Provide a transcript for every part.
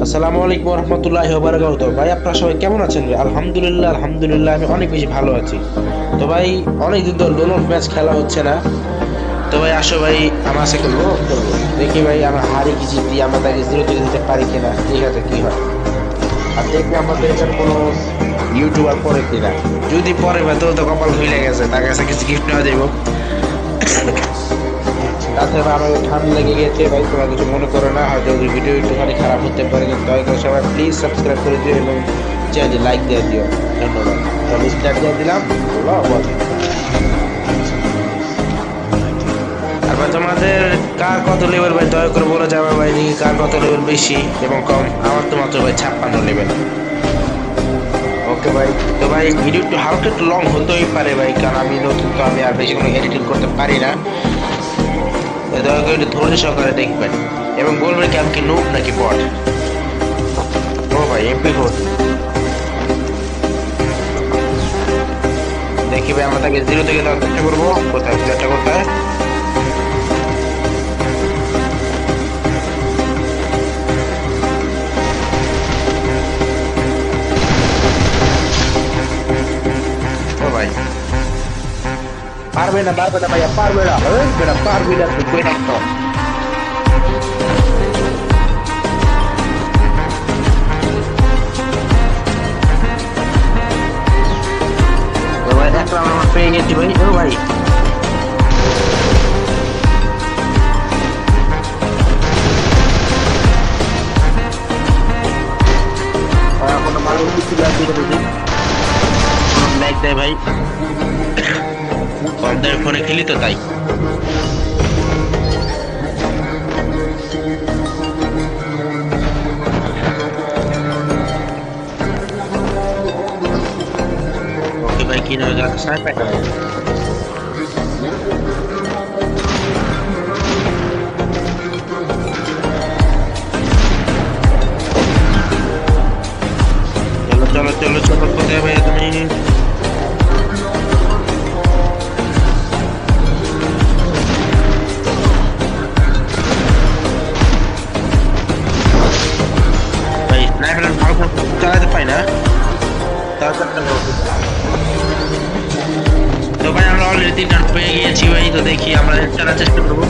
আসসালামু আলাইকুম রহমতুল্লাহি ওয়া বারাকাতুহু। ভাই আপনারা সবাই কেমন আছেন? ভাই আলহামদুলিল্লাহ আলহামদুলিল্লাহ আমি অনেক বেশি ভালো আছি। তো ভাই অনেকদিন ধরে লোন ম্যাচ খেলা হচ্ছে না। তো ভাই আসো ভাই আমার সাথে লোন করবো, দেখি ভাই আমরা হারি কি জিতি, আমরা তাকে জিরো থেকে দিতে পারি কিনা, ঠিক আছে কি হয়। আর দেখি আমাদের এখানে কোনো ইউটিউবার পরে কিনা, যদি পরে ভাই তো কপাল খুলে গেছে, তার কাছে কিছু গিফট নেওয়া যাবো। তাছাড়া আমার ঠান্ডা লেগে গেছে ভাই, তোমরা কিছু মনে করো না, হয়তো ভিডিও একটুখানি খারাপ হতে পারে, কিন্তু দয়া করে সবাই প্লিজ সাবস্ক্রাইব করে দিও এবং চ্যানেলে লাইক দিয়ে দিও, ধন্যবাদ। তাহলে স্টার্ট দিয়ে দিলাম। আর ভাই তোমাদের কার কত লেভেল ভাই দয়া করে বলে যাবে ভাই, দেখি কার কত লেভেল বেশি এবং কম। আমার তো মাত্র ভাই 56 লেভেল। ওকে ভাই, তো ভাই ভিডিও একটু হালকা একটু লং হতেই পারে ভাই, কারণ আমি নতুন, তো আমি আর বেশি কোনো এডিটিং করতে পারি না। দয়া করে একটু ধৈর্য সহকারে দেখবেন এবং বলবেন কি আমি কি নুব নাকি বট। ও ভাই MP4 দেখি ভাই, আমরা তাকে জিরো থেকে দেওয়ার চেষ্টা করবো। কোথায় প্লেয়ারটা কোথায়? ও ভাই পারবে না ভাইয়া, পারবে না, বেটা পারবে না, তুই কই রাখতো। ও ভাই এক রাউন্ড আমরা পেয়ে গেছি ভাই। ও ভাই কোনো মানুষ কিছু লাগবে যদি লাইক দেয় ভাই, কম দামে ফোনে খেলি তো তাই। ওকে ভাই কি নয় যাচ্ছে স্নাইপার। চলো চলো চলো চলো, কোথায় ভাই তুমি? ভাই স্নাইপার ভালো চালাতে পাই না। তো ভাই আমরা অলরেডি 3 রান পেয়ে গিয়েছি ভাই, তো দেখি আমরা চালার চেষ্টা করবো,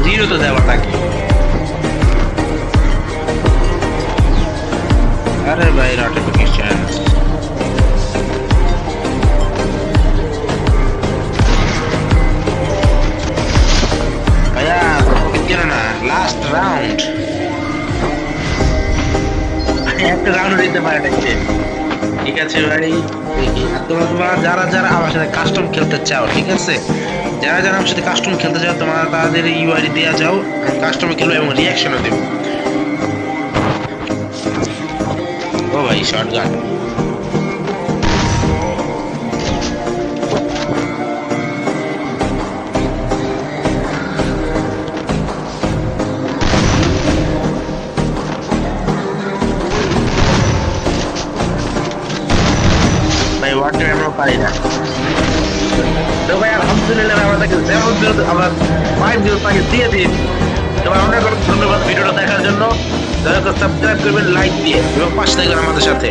জিরো তো দেওয়া থাকে। আরে ভাই নোটিফিকেশন ভাইয়া কেন না, লাস্ট রাউন্ড একটা রাউন্ড দিতে পারে দেখতে। ঠিক আছে ভাই দেখি। আর তোমরা যারা যারা আমার সাথে কাস্টম খেলতে চাও, ঠিক আছে, যারা যারা আমার সাথে কাস্টম খেলতে চাও, তোমরা তাদের ইউআইডি দেওয়া যাও, কাস্টমে খেলবো এবং রিয়াকশনও দেবো। ও ভাই শর্ট গান ভাই, ওয়ান টাইম আমরা পারি না। তো ভাই আলহামদুলিল্লাহ আমরা তাকে 0-0 আমরা 5-0 তাকে দিয়ে দিয়েছি। তো ভাই অনেক অনেক ধন্যবাদ ভিডিওটা দেখার জন্য। দয়া করে সাবস্ক্রাইব করবেন লাইক দিয়ে এবং পাশে থাকবেন আমাদের সাথে।